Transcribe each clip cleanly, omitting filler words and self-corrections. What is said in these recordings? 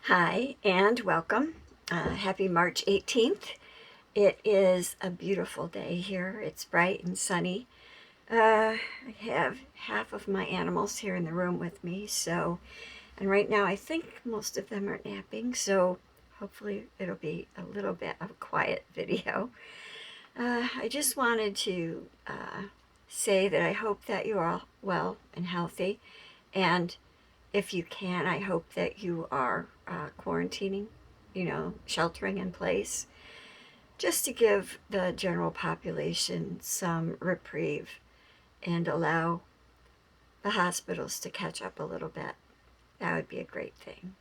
Hi and welcome. Happy March 18th. It is a beautiful day here. It's bright and sunny. I have half of my animals here in the room with me, and right now I think most of them are napping, so hopefully it'll be a little bit of a quiet video. I just wanted to say that I hope that you're all well and healthy, and if you can, I hope that you are quarantining, sheltering in place, just to give the general population some reprieve and allow the hospitals to catch up a little bit. That would be a great thing.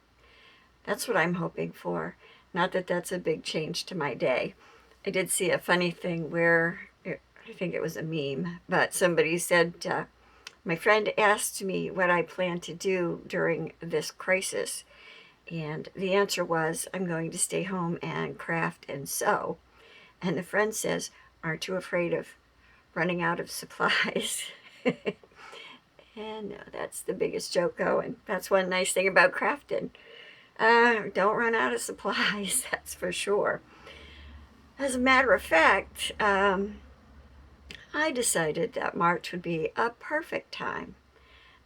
That's what I'm hoping for. Not that that's a big change to my day. I did see a funny thing where, I think it was a meme, but somebody said, my friend asked me what I plan to do during this crisis, and the answer was, I'm going to stay home and craft and sew. And the friend says, aren't you afraid of running out of supplies? And that's the biggest joke going. That's one nice thing about crafting. Don't run out of supplies, that's for sure. As a matter of fact, I decided that March would be a perfect time,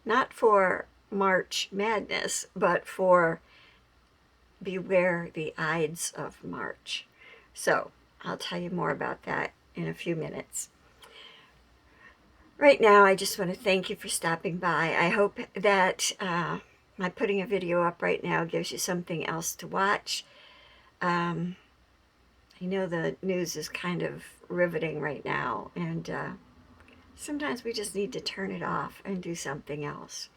not for March madness, but for beware the ides of March. So I'll tell you more about that in a few minutes. Right now, I just want to thank you for stopping by. I hope that my putting a video up right now gives you something else to watch. I know the news is kind of riveting right now, and sometimes we just need to turn it off and do something else.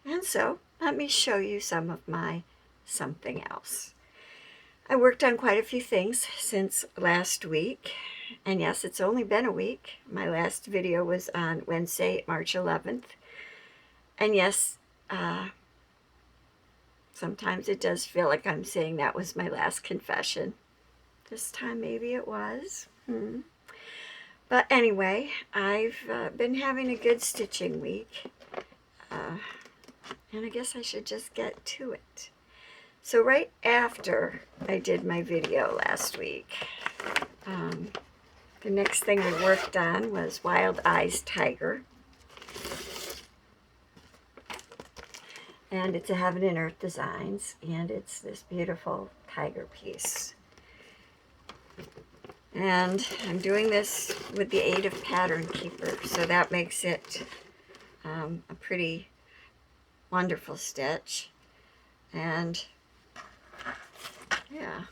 And so, let me show you some of my something else. I worked on quite a few things since last week, and yes, it's only been a week. My last video was on Wednesday, March 11th, and yes, sometimes it does feel like I'm saying that was my last confession. This time maybe it was. But anyway, I've been having a good stitching week, and I guess I should just get to it. So right after I did my video last week, the next thing I worked on was Wild Eyes Tiger. And it's a Heaven and Earth Designs, and it's this beautiful tiger piece. And I'm doing this with the aid of Pattern Keeper, so that makes it a pretty wonderful stitch. And yeah,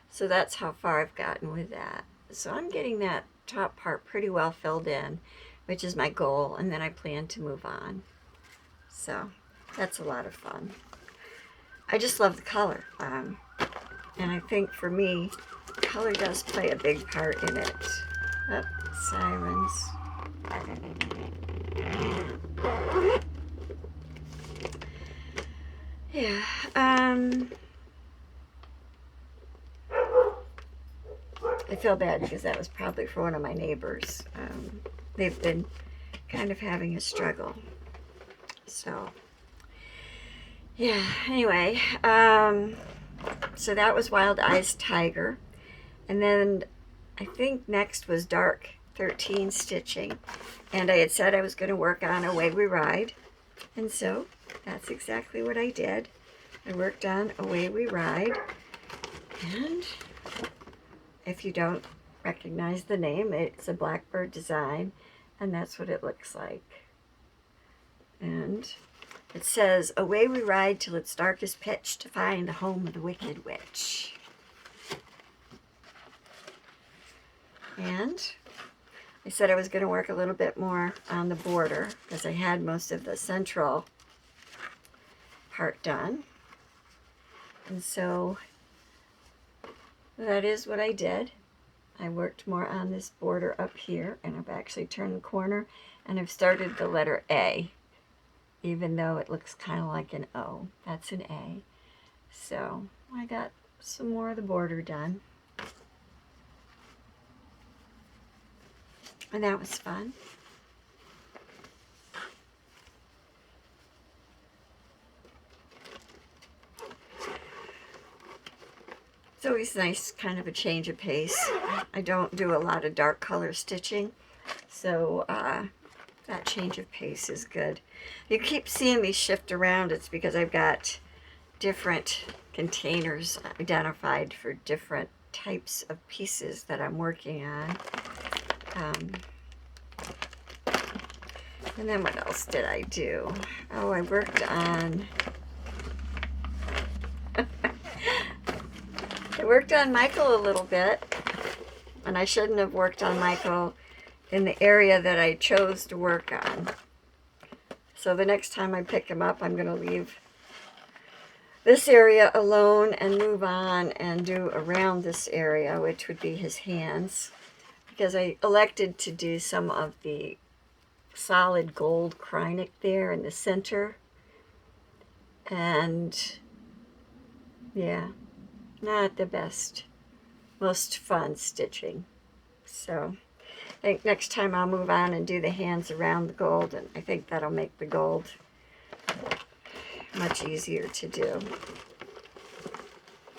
so that's how far I've gotten with that. So I'm getting that top part pretty well filled in, which is my goal, and then I plan to move on. So that's a lot of fun. I just love the color, and I think for me, color does play a big part in it. Oh, sirens. Yeah, I feel bad because that was probably for one of my neighbors. They've been kind of having a struggle. So, yeah, anyway, so that was Wild Eyes Tiger. And then I think next was Dark 13 stitching. And I had said I was going to work on Away We Ride. And so that's exactly what I did. I worked on Away We Ride. And if you don't recognize the name, it's a blackbird design. And that's what it looks like. And it says, away we ride till it's darkest pitch to find the home of the Wicked Witch. And I said I was going to work a little bit more on the border because I had most of the central part done. And so that is what I did. I worked more on this border up here, and I've actually turned the corner, and I've started the letter A, even though it looks kind of like an O. That's an A. So I got some more of the border done. And that was fun. It's always nice, kind of a change of pace. I don't do a lot of dark color stitching, so that change of pace is good. You keep seeing me shift around, it's because I've got different containers identified for different types of pieces that I'm working on. And then what else did I do? Oh, I worked on I worked on Michael a little bit, and I shouldn't have worked on Michael in the area that I chose to work on. So the next time I pick him up, I'm going to leave this area alone and move on and do around this area, which would be his hands, because I elected to do some of the solid gold Krynic there in the center. And yeah, not the best, most fun stitching. So I think next time I'll move on and do the hands around the gold, and I think that'll make the gold much easier to do.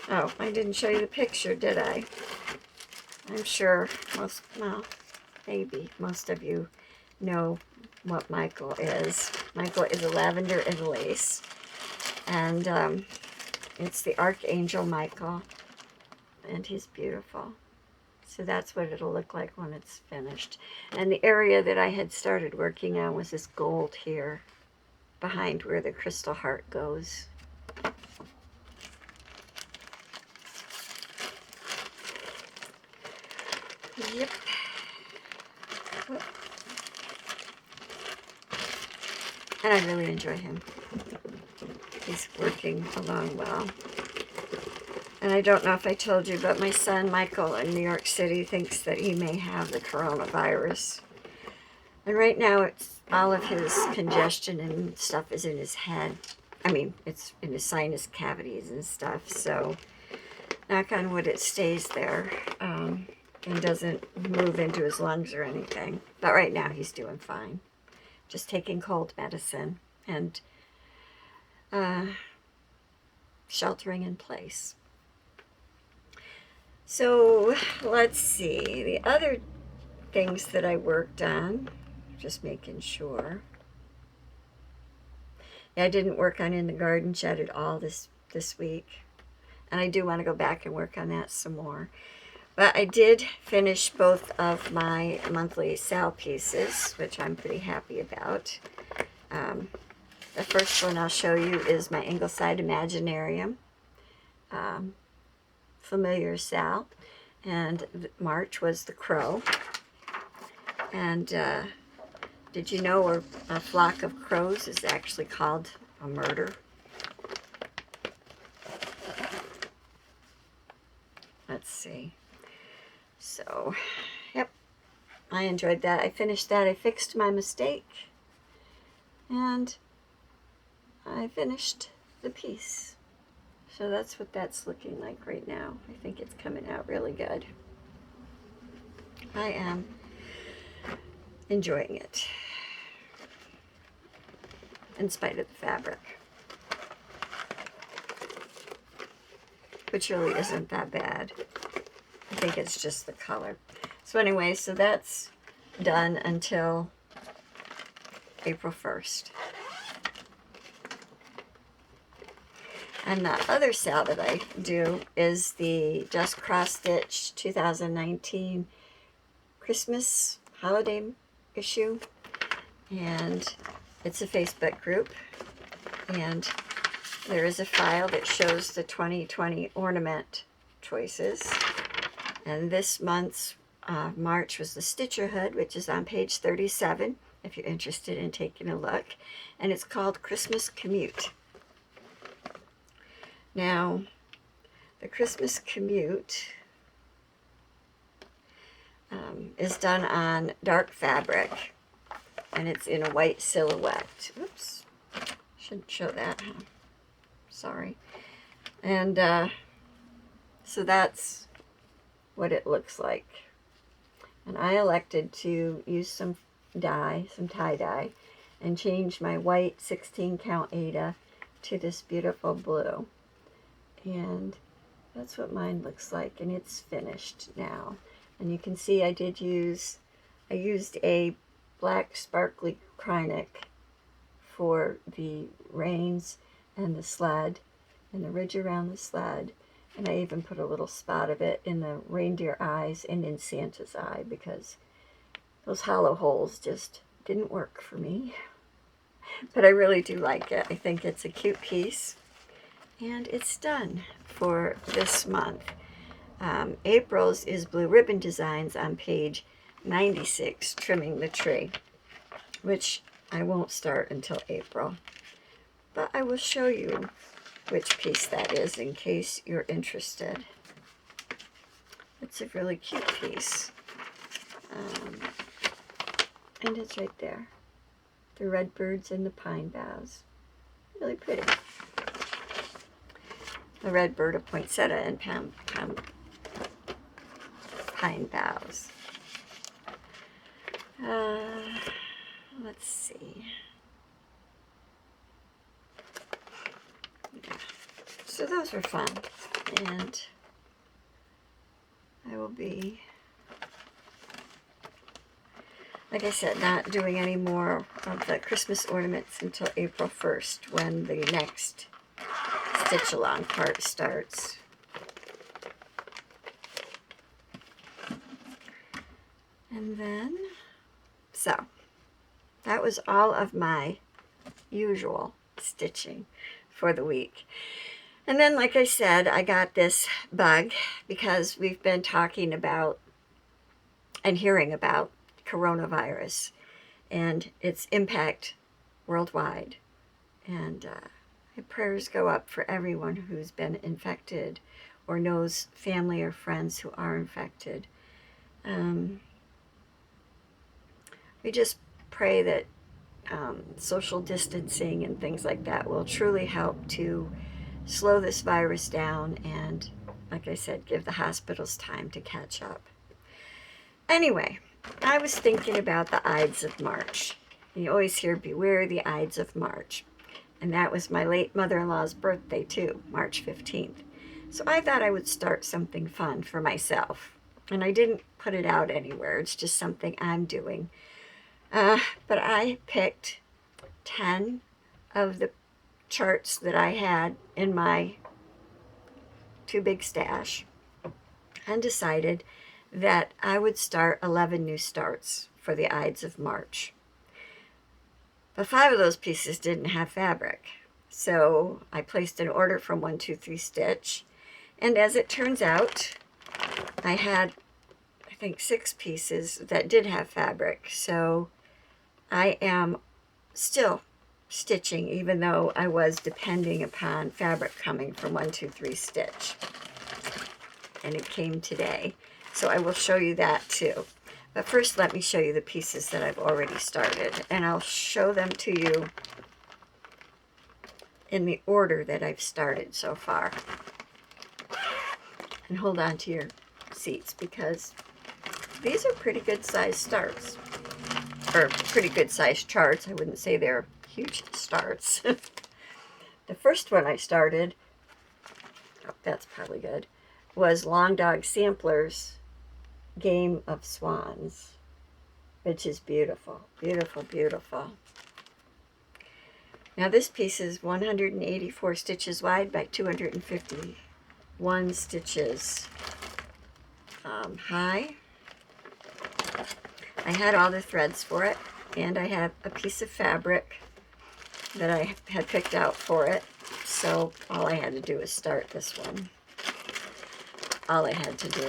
Oh, I didn't show you the picture, did I? I'm sure maybe most of you know what Michael is. Michael is a lavender and lace, and it's the Archangel Michael, and he's beautiful. So that's what it'll look like when it's finished. And the area that I had started working on was this gold here, behind where the crystal heart goes. Yep. And I really enjoy him. He's working along well. And I don't know if I told you, but my son Michael in New York City thinks that he may have the coronavirus. And right now it's all of his congestion and stuff is in his head. I mean, it's in his sinus cavities and stuff. So knock on wood, it stays there and doesn't move into his lungs or anything. But right now he's doing fine. Just taking cold medicine and sheltering in place. So let's see, the other things that I worked on, just making sure. Yeah, I didn't work on In the Garden Shed at all this week, and I do want to go back and work on that some more. But I did finish both of my monthly sal pieces, which I'm pretty happy about. The first one I'll show you is my Ingleside Imaginarium. Familiar sal, and March was the crow. And did you know a flock of crows is actually called a murder? Let's see. So, yep, I enjoyed that. I finished that. I fixed my mistake, and I finished the piece. So that's what that's looking like right now. I think it's coming out really good. I am enjoying it, in spite of the fabric, which really isn't that bad. I think it's just the color. So anyway, so that's done until April 1st. And the other sale that I do is the Just Cross Stitch 2019 Christmas holiday issue. And it's a Facebook group. And there is a file that shows the 2020 ornament choices. And this month's March was the Stitcher Hood, which is on page 37, if you're interested in taking a look. And it's called Christmas Commute. Now, the Christmas Commute is done on dark fabric, and it's in a white silhouette. Oops, shouldn't show that, huh? Sorry. And so that's what it looks like. And I elected to use some dye, some tie-dye, and change my white 16 count Aida to this beautiful blue. And That's what mine looks like, and it's finished now. And you can see I used a black sparkly Krynic for the reins and the sled and the ridge around the sled. And I even put a little spot of it in the reindeer eyes and in Santa's eye, because those hollow holes just didn't work for me. But I really do like it. I think it's a cute piece. And it's done for this month. April's is Blue Ribbon Designs on page 96, Trimming the Tree, which I won't start until April. But I will show you which piece that is in case you're interested. It's a really cute piece. And it's right there. The red birds and the pine boughs. Really pretty. The red bird, a poinsettia, and pine boughs. Let's see. Yeah. So those were fun. And I will be, like I said, not doing any more of the Christmas ornaments until April 1st, when the next stitch along part starts. And then, so that was all of my usual stitching for the week. And then, like I said, I got this bug because we've been talking about and hearing about coronavirus and its impact worldwide. And my prayers go up for everyone who's been infected or knows family or friends who are infected. We just pray that social distancing and things like that will truly help to slow this virus down and, like I said, give the hospitals time to catch up. Anyway, I was thinking about the Ides of March. You always hear, beware the Ides of March. And that was my late mother-in-law's birthday too, March 15th. So I thought I would start something fun for myself. And I didn't put it out anywhere. It's just something I'm doing. But I picked 10 of the charts that I had in my too big stash and decided that I would start 11 new starts for the Ides of March. But 5 of those pieces didn't have fabric. So I placed an order from 123 Stitch. And as it turns out, I had, I think, 6 pieces that did have fabric. So I am still stitching, even though I was depending upon fabric coming from 123 Stitch. And it came today. So I will show you that too. But first, let me show you the pieces that I've already started. And I'll show them to you in the order that I've started so far. And hold on to your seats, because these are pretty good sized starts. Or pretty good sized charts. I wouldn't say they're huge starts. The first one I started, oh, that's probably good, was Long Dog Sampler's Game of Swans, which is beautiful, beautiful, beautiful. Now this piece is 184 stitches wide by 251 stitches high. I had all the threads for it, and I have a piece of fabric that I had picked out for it, so all I had to do was start this one. All I had to do.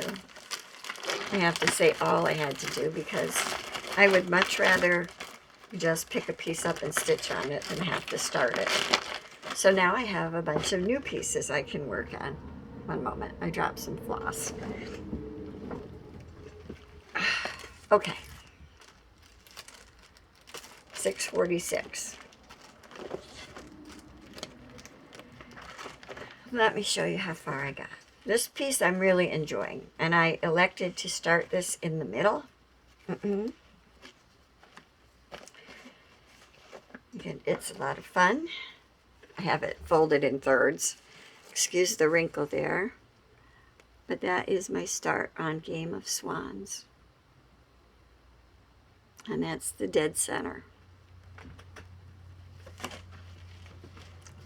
I have to say all I had to do, because I would much rather just pick a piece up and stitch on it than have to start it. So now I have a bunch of new pieces I can work on. One moment, I dropped some floss. Okay. 646. Let me show you how far I got. This piece I'm really enjoying, and I elected to start this in the middle. Again, it's a lot of fun. I have it folded in thirds. Excuse the wrinkle there. But that is my start on Game of Swans. And that's the dead center.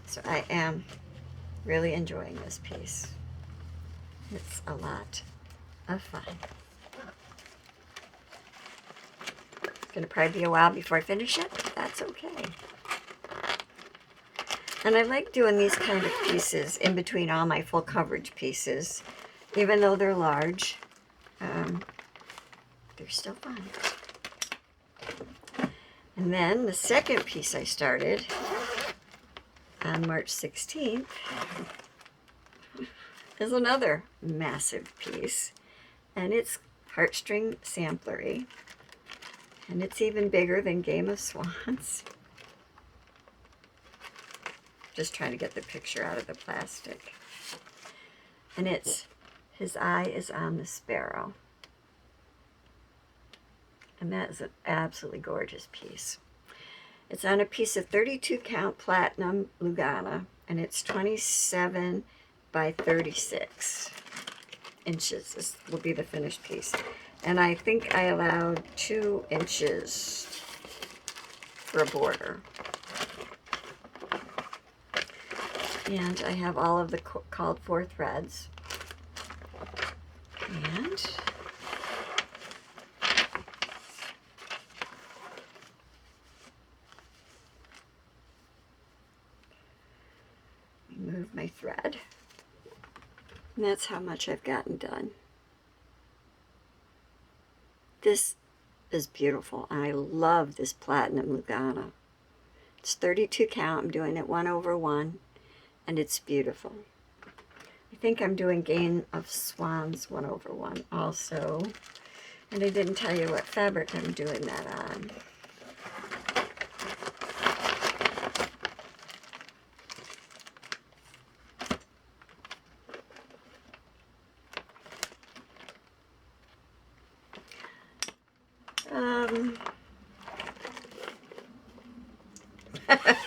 So I am really enjoying this piece. It's a lot of fun. It's going to probably be a while before I finish it, but that's okay. And I like doing these kind of pieces in between all my full coverage pieces. Even though they're large, they're still fun. And then the second piece I started on March 16th is another massive piece. And it's heartstring samplery. And it's even bigger than Game of Swans. Just trying to get the picture out of the plastic. And it's His Eye is on the Sparrow. And that is an absolutely gorgeous piece. It's on a piece of 32 count platinum Lugana, and it's 27 by 36 inches. This will be the finished piece. And I think I allowed 2 inches for a border. And I have all of the called for threads. And remove my thread. And that's how much I've gotten done. This is beautiful. I love this platinum Lugana. It's 32 count. I'm doing it 1/1, and it's beautiful. I think I'm doing Game of Swans 1/1 also. And I didn't tell you what fabric I'm doing that on.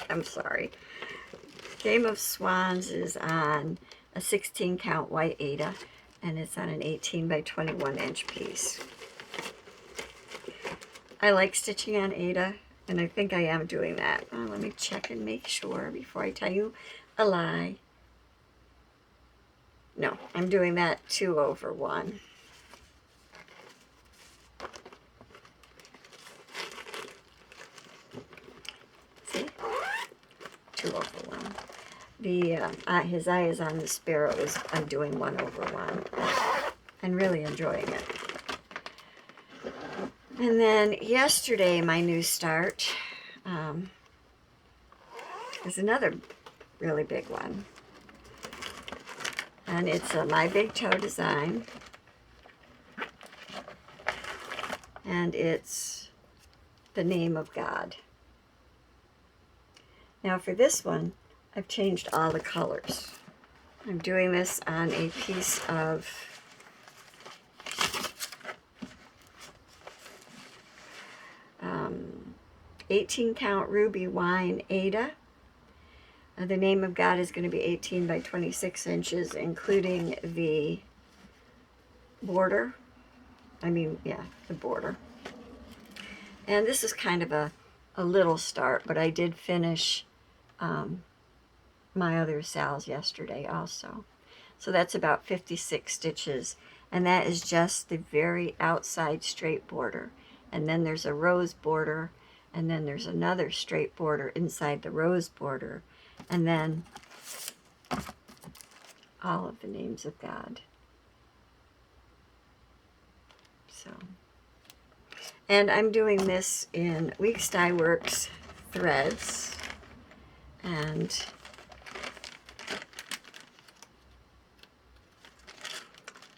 I'm sorry. Game of Swans is on a 16 count white Aida, and it's on an 18 by 21 inch piece. I like stitching on Aida, and I think I am doing that. Let me check and make sure before I tell you a lie. No, I'm doing that 2/1. See? 2/1. The His Eye is on the Sparrow is I'm doing 1/1 and really enjoying it. And then yesterday my new start is another really big one, and it's a My Big Toe design, and it's the Name of God. Now for this one, I've changed all the colors. I'm doing this on a piece of 18 count ruby wine Aida. The Name of God is going to be 18 by 26 inches, including the border. The border. And this is kind of a little start, but I did finish my other sals yesterday also. So that's about 56 stitches, and that is just the very outside straight border. And then there's a rose border, and then there's another straight border inside the rose border, and then all of the names of God. So, and I'm doing this in Weeks Dye Works threads, and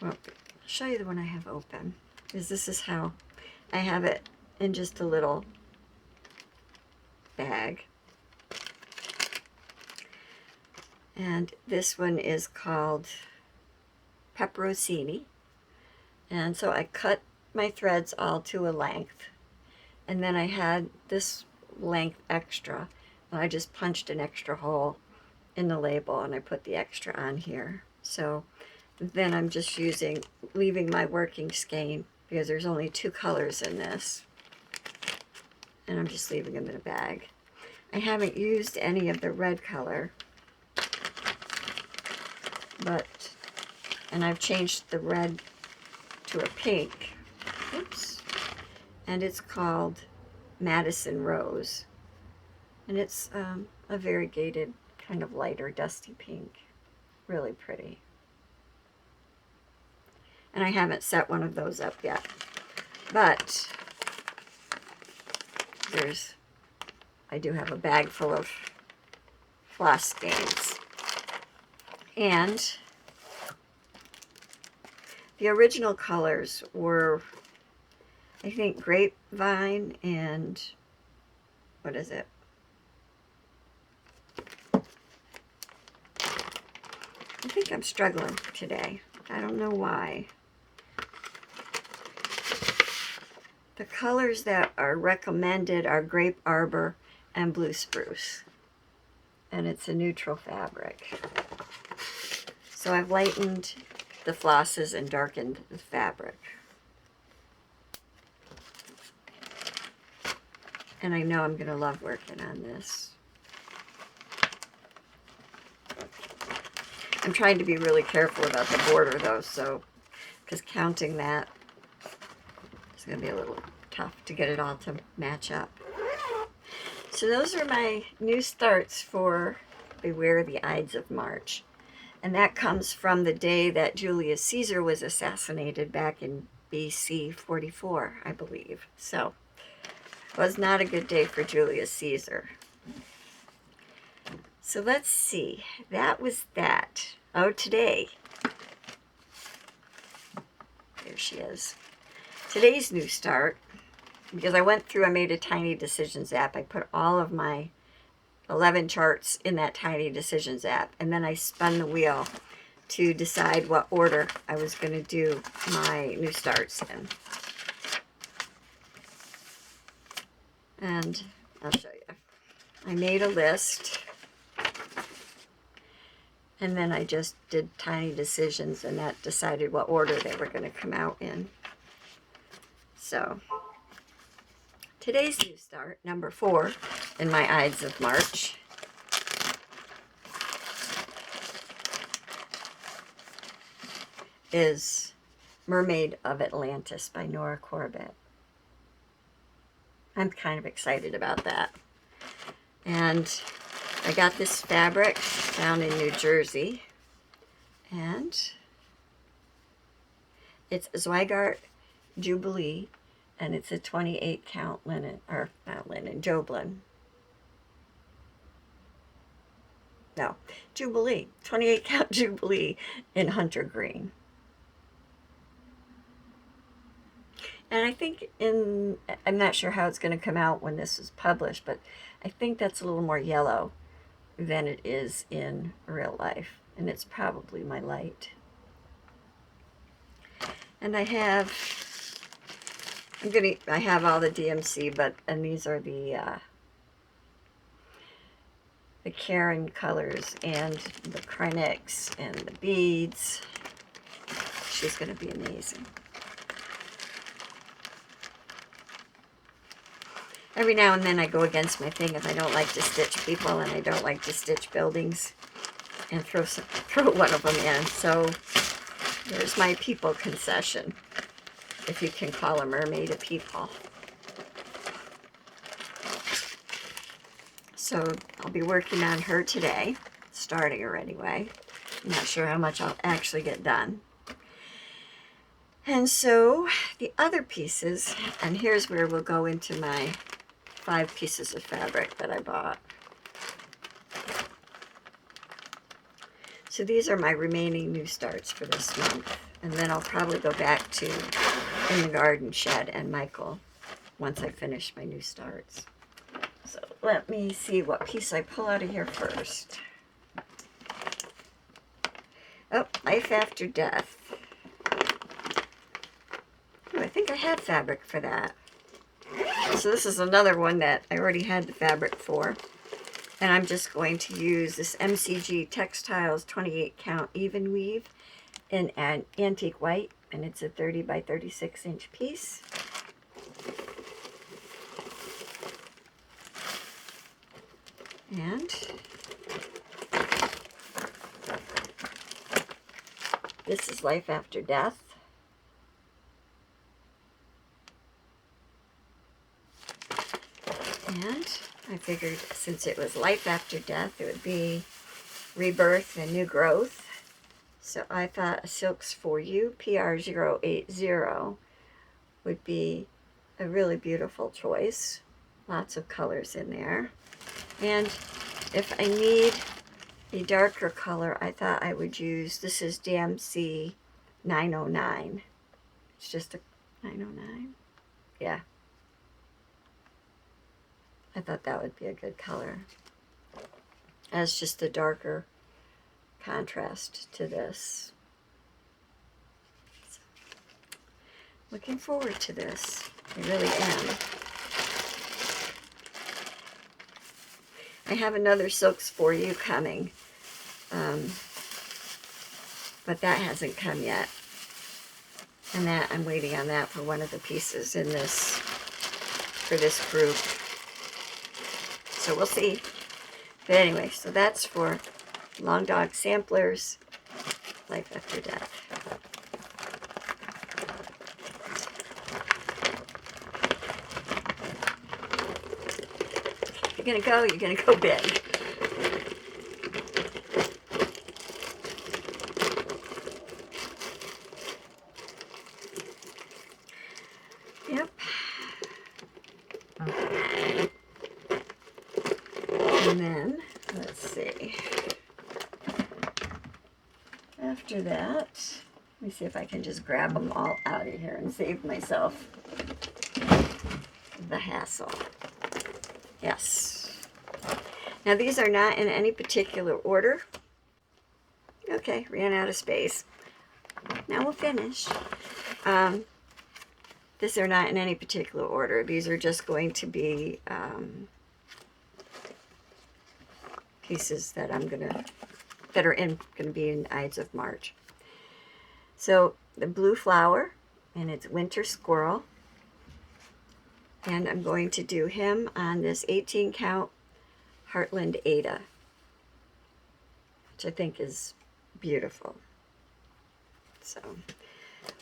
well, I'll show you the one I have open, because this is how I have it in just a little bag. And this one is called Pepperoncini. And so I cut my threads all to a length, and then I had this length extra, and I just punched an extra hole in the label, and I put the extra on here. So then I'm just leaving my working skein because there's only 2 colors in this. And I'm just leaving them in a bag. I haven't used any of the red color, and I've changed the red to a pink. Oops. And it's called Madison Rose. And it's a variegated kind of lighter dusty pink. Really pretty. And I haven't set one of those up yet. But I do have a bag full of floss skeins. And the original colors were, I think, grapevine and, what is it? I think I'm struggling today. I don't know why. The colors that are recommended are Grape Arbor and Blue Spruce. And it's a neutral fabric. So I've lightened the flosses and darkened the fabric. And I know I'm going to love working on this. I'm trying to be really careful about the border though, so, because counting that is going to be a little tough to get it all to match up. So those are my new starts for Beware the Ides of March. And that comes from the day that Julius Caesar was assassinated back in BC 44, I believe. So it was not a good day for Julius Caesar. So let's see. That was that. Oh, today. There she is. Today's new start, because I made a Tiny Decisions app. I put all of my 11 charts in that Tiny Decisions app, and then I spun the wheel to decide what order I was going to do my new starts in. And I'll show you. I made a list, and then I just did Tiny Decisions, and that decided what order they were going to come out in. So today's new start, number 4 in my Ides of March, is Mermaid of Atlantis by Nora Corbett. I'm kind of excited about that. And I got this fabric down in New Jersey, and it's Zweigart Jubilee, and it's a 28 count linen, or not linen, Joblin. No, Jubilee, 28 count Jubilee in Hunter Green. And I think I'm not sure how it's going to come out when this is published, but I think that's a little more yellow than it is in real life. And it's probably my light. And I have all the DMC, and these are the Karen colors and the Krynex and the beads. She's going to be amazing. Every now and then I go against my thing if I don't like to stitch people and I don't like to stitch buildings, and throw one of them in. So there's my people concession, if you can call a mermaid a people. So I'll be working on her today, starting her anyway. I'm not sure how much I'll actually get done. And so the other pieces, and here's where we'll go into my 5 pieces of fabric that I bought. So these are my remaining new starts for this month. And then I'll probably go back to In the Garden Shed and Michael once I finish my new starts. So let me see what piece I pull out of here first. Oh, Life After Death. Oh, I think I have fabric for that. So this is another one that I already had the fabric for. And I'm just going to use this MCG Textiles 28 count even weave. in an antique white, and it's a 30 by 36 inch piece. And this is Life After Death. And I figured since it was Life After Death, it would be rebirth and new growth. So I thought a Silks For You PR080 would be a really beautiful choice. Lots of colors in there. And if I need a darker color, I thought I would use, this is DMC 909. It's just a 909. Yeah. I thought that would be a good color as just a darker contrast to this. So, looking forward to this. I really am. I have another Silks For You coming, but that hasn't come yet. And that I'm waiting on that for one of the pieces in this, for this group. So we'll see. But anyway, so that's for Long Dog Samplers, Life After Death. If you're gonna go big. Yep. Okay. And then, let's see. After that, let me see if I can just grab them all out of here and save myself the hassle. Yes. Now these are not in any particular order. Okay, ran out of space. Now we'll finish. These are not in any particular order. These are just going to be pieces that I'm gonna be in Ides of March. So the blue flower, and it's Winter Squirrel, and I'm going to do him on this 18 count Heartland Ada, which I think is beautiful. So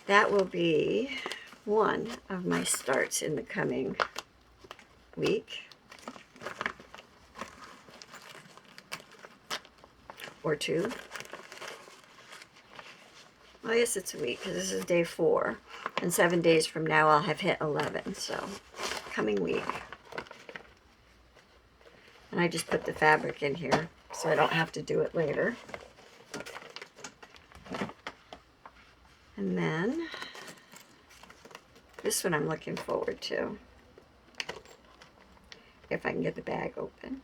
that will be one of my starts in the coming week or two. Well, yes, it's a week because this is day 4, and 7 days from now I'll have hit 11. So coming week. And I just put the fabric in here so I don't have to do it later. And then this one I'm looking forward to, if I can get the bag open.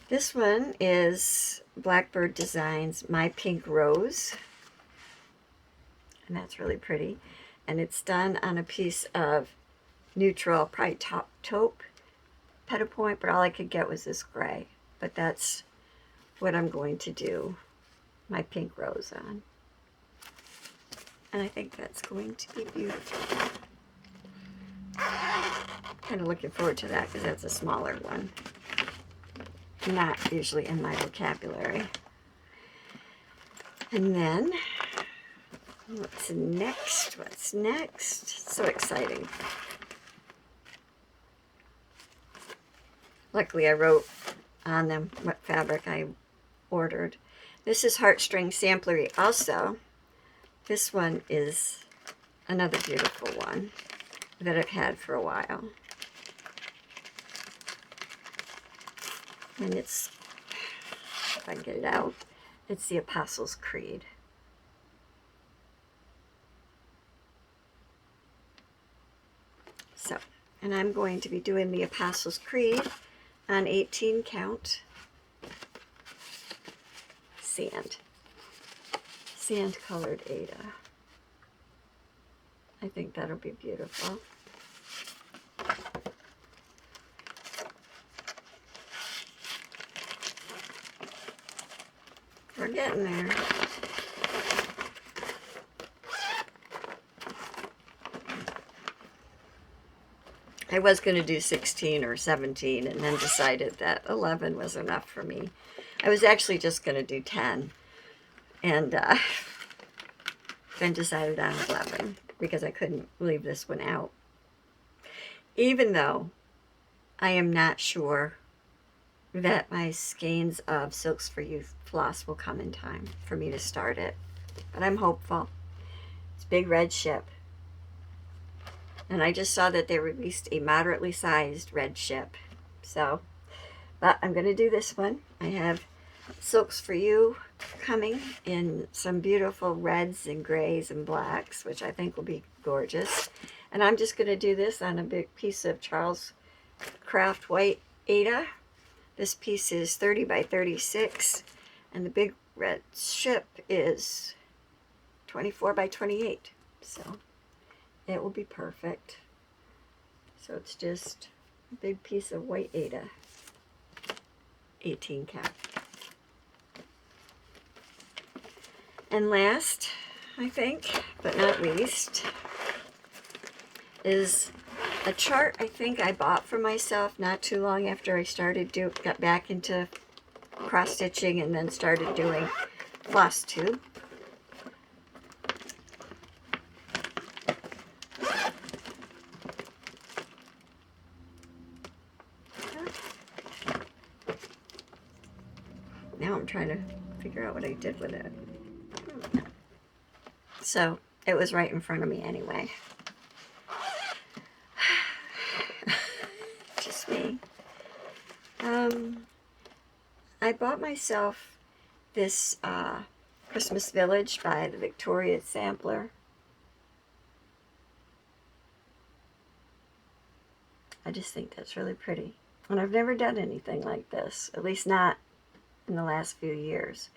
This one is Blackbird Designs My Pink Rose, and that's really pretty. And it's done on a piece of neutral, probably taupe petal point, but all I could get was this gray. But that's what I'm going to do my pink rose on. And I think that's going to be beautiful. Kind of looking forward to that because that's a smaller one. Not usually in my vocabulary. And then, what's next? What's next? So exciting. Luckily I wrote on them what fabric I ordered. This is Heartstring Samplery also. This one is another beautiful one that I've had for a while. And it's, if I can get it out, it's the Apostles' Creed. So, and I'm going to be doing the Apostles' Creed on 18 count sand colored Ada. I think that'll be beautiful. We're getting there. I was going to do 16 or 17 and then decided that 11 was enough for me. I was actually just going to do 10 and then decided on 11 because I couldn't leave this one out. Even though I am not sure that my skeins of Silks for Youth floss will come in time for me to start it. But I'm hopeful. It's Big Red Ship. And I just saw that they released a moderately sized red ship. So, but I'm going to do this one. I have Silks for You coming in some beautiful reds and grays and blacks, which I think will be gorgeous. And I'm just going to do this on a big piece of Charles Craft White Aida. This piece is 30 by 36, and the Big Red Ship is 24 by 28. So it will be perfect. So it's just a big piece of white Aida, 18 count. And last, I think, but not least, is a chart I think I bought for myself not too long after I got back into cross stitching and then started doing floss tube. Now I'm trying to figure out what I did with it. So it was right in front of me anyway. Just me. I bought myself this Christmas Village by the Victoria Sampler. I just think that's really pretty. And I've never done anything like this, at least not in the last few years.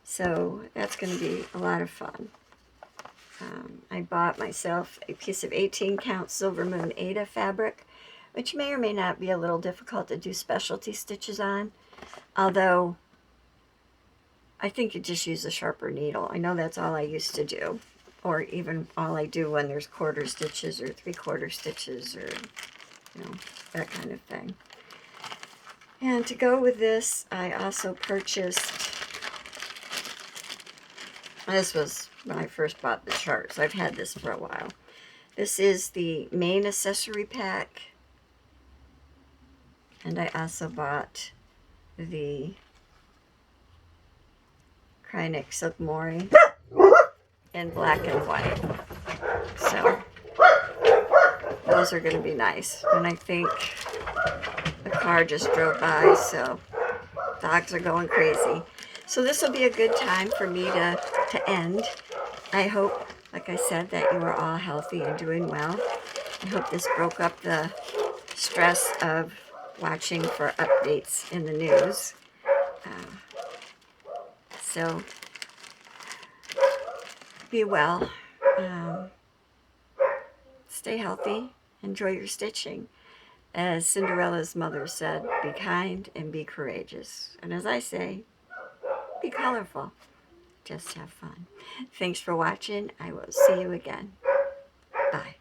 So that's going to be a lot of fun. I bought myself a piece of 18 count Silver Moon Aida fabric, which may or may not be a little difficult to do specialty stitches on, although I think you just use a sharper needle. I know that's all I used to do, or even all I do when there's quarter stitches or 3/4 stitches or, you know, that kind of thing. And to go with this, I also purchased, this was when I first bought the chart, so I've had this for a while. This is the main accessory pack, and I also bought the Krynic Silk Mori in black and white. So those are going to be nice. And I think the car just drove by, so dogs are going crazy. So this will be a good time for me to end. I hope, like I said, that you are all healthy and doing well. I hope this broke up the stress of watching for updates in the news. So be well. Stay healthy. Enjoy your stitching. As Cinderella's mother said, be kind and be courageous. And as I say, be colorful. Just have fun. Thanks for watching. I will see you again. Bye.